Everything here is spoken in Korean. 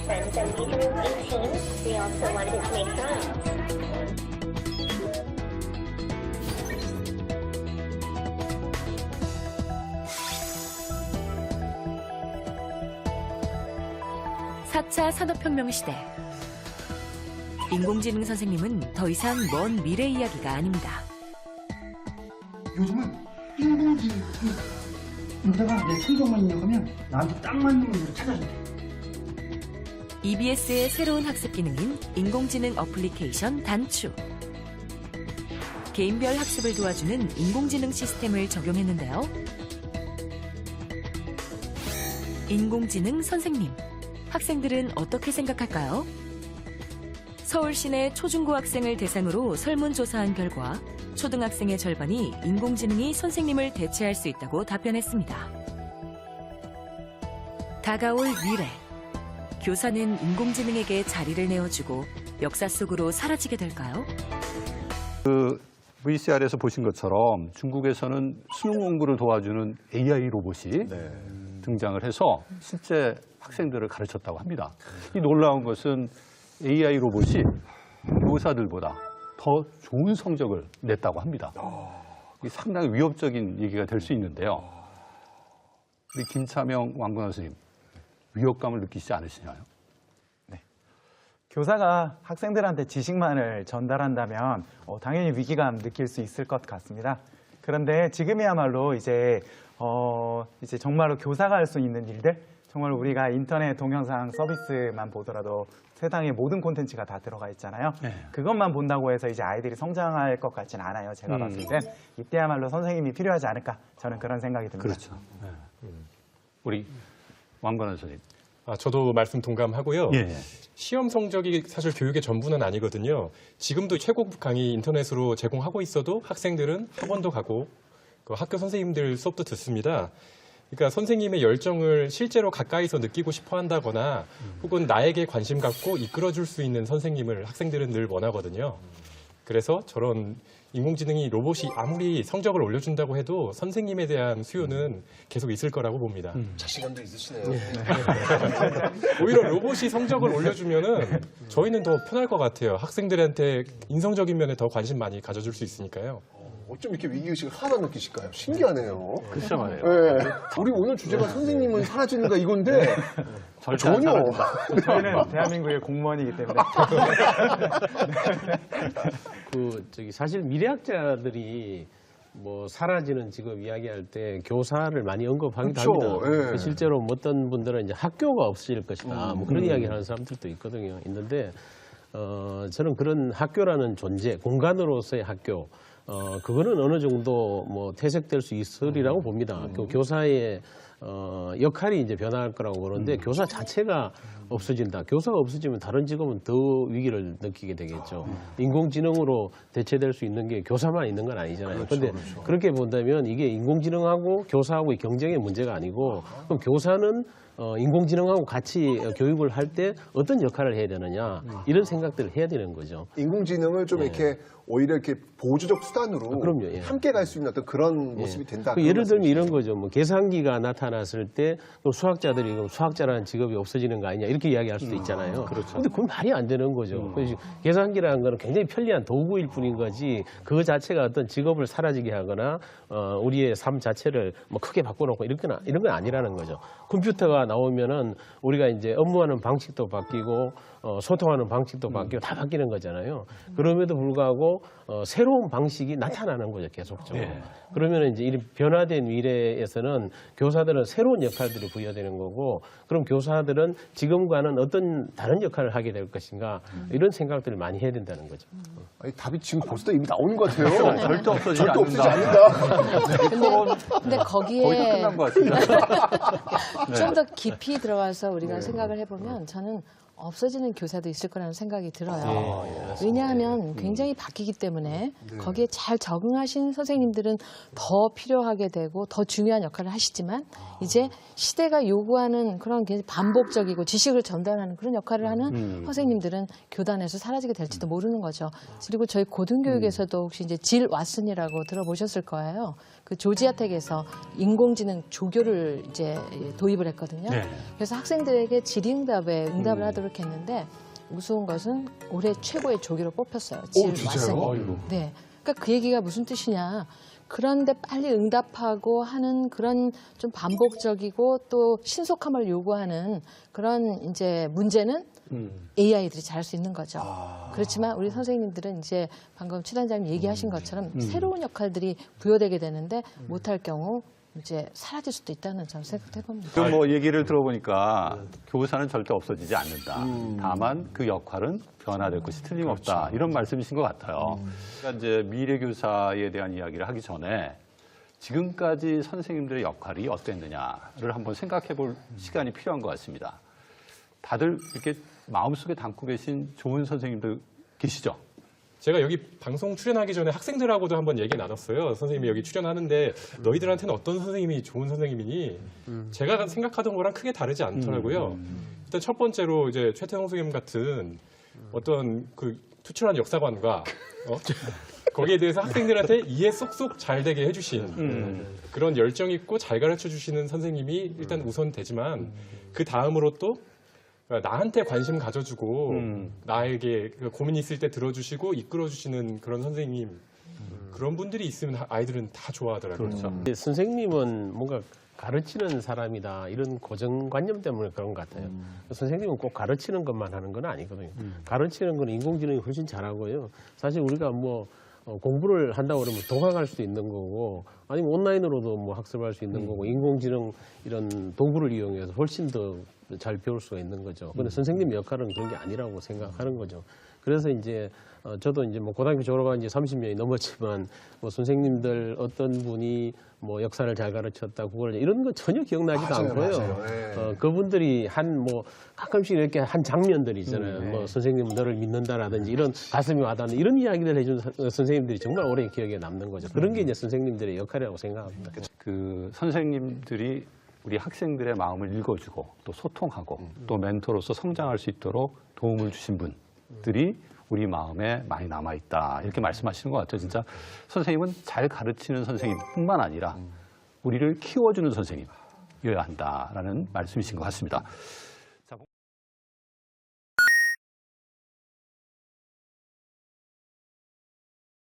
friends and leave room 18. We also wanted to make sure. (4차) 산업혁명 시대. 인공지능 선생님은 더 이상 먼 미래 이야기가 아닙니다. 요즘은 인공지능 여자가 내 성적만 입력하면 나한테 딱 맞는 걸 찾아준대. EBS의 새로운 학습 기능인 인공지능 어플리케이션 단추. 개인별 학습을 도와주는 인공지능 시스템을 적용했는데요. 인공지능 선생님, 학생들은 어떻게 생각할까요? 서울 시내 초중고 학생을 대상으로 설문조사한 결과 초등학생의 절반이 인공지능이 선생님을 대체할 수 있다고 답변했습니다. 다가올 미래. 교사는 인공지능에게 자리를 내어주고 역사 속으로 사라지게 될까요? VCR에서 보신 것처럼 중국에서는 수능 공부를 도와주는 AI 로봇이 등장을 해서 실제 학생들을 가르쳤다고 합니다. 이 놀라운 것은 AI 로봇이 교사들보다 더 좋은 성적을 냈다고 합니다. 이게 상당히 위협적인 얘기가 될 수 있는데요. 우리 김차명 왕건화 선생님, 위협감을 느끼시지 않으시나요? 네. 교사가 학생들한테 지식만을 전달한다면 당연히 위기감 느낄 수 있을 것 같습니다. 그런데 지금이야말로 이제 정말로 교사가 할 수 있는 일들, 정말 우리가 인터넷 동영상 서비스만 보더라도 세상의 모든 콘텐츠가 다 들어가 있잖아요. 네. 그것만 본다고 해서 이제 아이들이 성장할 것 같진 않아요. 제가 봤을 땐 이때야말로 선생님이 필요하지 않을까, 저는 그런 생각이 듭니다. 그렇죠. 네. 우리 왕건화 선생님. 저도 말씀 동감하고요. 예. 시험 성적이 사실 교육의 전부는 아니거든요. 지금도 최고급 강의 인터넷으로 제공하고 있어도 학생들은 학원도 가고 그 학교 선생님들 수업도 듣습니다. 그러니까 선생님의 열정을 실제로 가까이서 느끼고 싶어 한다거나 혹은 나에게 관심 갖고 이끌어줄 수 있는 선생님을 학생들은 늘 원하거든요. 그래서 저런 인공지능이 로봇이 아무리 성적을 올려준다고 해도 선생님에 대한 수요는 계속 있을 거라고 봅니다. 자신감도 있으시네요. 오히려 로봇이 성적을 올려주면은 저희는 더 편할 것 같아요. 학생들한테 인성적인 면에 더 관심 많이 가져줄 수 있으니까요. 어쩜 이렇게 위기의식을 하나도 느끼실까요? 신기하네요. 그렇죠 말이에요. 네. 우리 오늘 주제가 선생님은 사라지는가 이건데 전혀. 저희는 대한민국의 공무원이기 때문에. 사실 미래학자들이 뭐 사라지는 직업 이야기할 때 교사를 많이 언급하기도 그렇죠. 합니다. 예. 실제로 어떤 분들은 이제 학교가 없어질 것이다. 뭐 그런 이야기를 하는 사람들도 있는데 저는 그런 학교라는 존재, 공간으로서의 학교, 그거는 어느 정도 뭐 퇴색될 수 있으리라고 봅니다. 교사의 역할이 이제 변화할 거라고 보는데 교사 자체가 없어진다. 교사가 없어지면 다른 직업은 더 위기를 느끼게 되겠죠. 인공지능으로 대체될 수 있는 게 교사만 있는 건 아니잖아요. 그런데 그렇게 본다면 이게 인공지능하고 교사하고의 경쟁의 문제가 아니고 그럼 교사는 인공지능하고 같이 교육을 할 때 어떤 역할을 해야 되느냐 이런 생각들을 해야 되는 거죠. 인공지능을 좀 이렇게 오히려 이렇게 보조적 수단으로 그럼요, 예. 함께 갈 수 있는 어떤 그런 모습이 된다. 예를 들면 이런 거죠. 뭐 계산기가 나타났을 때 그럼 수학자들이 그럼 수학자라는 직업이 없어지는 거 아니냐 이렇게 이야기할 수도 있잖아요. 그런데 그건 말이 안 되는 거죠. 그래서 계산기라는 거는 굉장히 편리한 도구일 뿐인 거지 그 자체가 어떤 직업을 사라지게 하거나 우리의 삶 자체를 뭐 크게 바꿔놓고 이런 건 아니라는 거죠. 컴퓨터가 나오면은 우리가 이제 업무하는 방식도 바뀌고 소통하는 방식도 바뀌고 다 바뀌는 거잖아요. 그럼에도 불구하고 새로운 방식이 나타나는 거죠, 계속적으로. 그러면 이제 이 변화된 미래에서는 교사들은 새로운 역할들이 부여되는 거고, 그럼 교사들은 지금과는 어떤 다른 역할을 하게 될 것인가 이런 생각들을 많이 해야 된다는 거죠. 아니, 답이 지금 벌써 이미 나오는 것 같아요. 절대 없어지지 절대 없어지지 않는다. 않는다. 근데 거의 다 거기에 끝난 것 같습니다. 좀 더 깊이 들어가서 우리가 생각을 해보면 저는 없어지는 교사도 있을 거라는 생각이 들어요. 왜냐하면 굉장히 바뀌기 때문에 거기에 잘 적응하신 선생님들은 더 필요하게 되고 더 중요한 역할을 하시지만 이제 시대가 요구하는 그런 굉장히 반복적이고 지식을 전달하는 그런 역할을 하는 선생님들은 교단에서 사라지게 될지도 모르는 거죠. 그리고 저희 고등교육에서도 혹시 이제 질 왓슨이라고 들어보셨을 거예요. 그 조지아텍에서 인공지능 조교를 이제 도입을 했거든요. 네. 그래서 학생들에게 질의응답에 응답을 하도록 했는데 우스운 것은 올해 최고의 조교로 뽑혔어요. 질 왓슨이. 네. 그러니까 그 얘기가 무슨 뜻이냐. 그런데 빨리 응답하고 하는 그런 좀 반복적이고 또 신속함을 요구하는 그런 이제 문제는 AI들이 잘할 수 있는 거죠. 그렇지만 우리 선생님들은 이제 방금 최단장님 얘기하신 것처럼 새로운 역할들이 부여되게 되는데 못할 경우 이제 사라질 수도 있다는 저는 생각해 봅니다. 그 뭐 얘기를 들어보니까 교사는 절대 없어지지 않는다. 다만 그 역할은 변화될 것이 틀림없다. 이런 말씀이신 것 같아요. 그러니까 이제 미래 교사에 대한 이야기를 하기 전에 지금까지 선생님들의 역할이 어땠느냐를 한번 생각해 볼 시간이 필요한 것 같습니다. 다들 이렇게 마음속에 담고 계신 좋은 선생님들 계시죠? 제가 여기 방송 출연하기 전에 학생들하고도 한번 얘기 나눴어요. 선생님이 여기 출연하는데 너희들한테는 어떤 선생님이 좋은 선생님이니? 제가 생각하던 거랑 크게 다르지 않더라고요. 일단 첫 번째로 이제 최태성 선생님 같은 어떤 그 투철한 역사관과 거기에 대해서 학생들한테 이해 쏙쏙 잘 되게 해주신 그런 열정 있고 잘 가르쳐 주시는 선생님이 일단 우선 되지만 그 다음으로 또 나한테 관심 가져주고 나에게 고민 있을 때 들어주시고 이끌어주시는 그런 선생님 그런 분들이 있으면 아이들은 다 좋아하더라고요. 그렇죠. 선생님은 뭔가 가르치는 사람이다 이런 고정관념 때문에 그런 것 같아요. 선생님은 꼭 가르치는 것만 하는 건 아니거든요. 가르치는 건 인공지능이 훨씬 잘하고요. 사실 우리가 뭐 공부를 한다고 그러면 도학할 수 있는 거고 아니면 온라인으로도 뭐 학습할 수 있는 거고 인공지능 이런 도구를 이용해서 훨씬 더 잘 배울 수가 있는 거죠. 근데 선생님 역할은 그런 게 아니라고 생각하는 거죠. 그래서 이제 저도 이제 뭐 고등학교 졸업한 지 30년이 넘었지만 뭐 선생님들 어떤 분이 뭐 역사를 잘 가르쳤다 그걸 이런 거 전혀 기억나지도 않고요. 그분들이 한 뭐 가끔씩 이렇게 한 장면들이 있잖아요. 뭐 선생님은 너를 믿는다라든지 이런 가슴이 와닿는 이런 이야기를 해준 선생님들이 정말 오래 기억에 남는 거죠. 그런 게 이제 선생님들의 역할이라고 생각합니다. 그 선생님들이 우리 학생들의 마음을 읽어주고 또 소통하고 또 멘토로서 성장할 수 있도록 도움을 주신 분들이 우리 마음에 많이 남아있다. 이렇게 말씀하시는 것 같아요. 진짜 선생님은 잘 가르치는 선생님뿐만 아니라 우리를 키워주는 선생님이어야 한다라는 말씀이신 것 같습니다.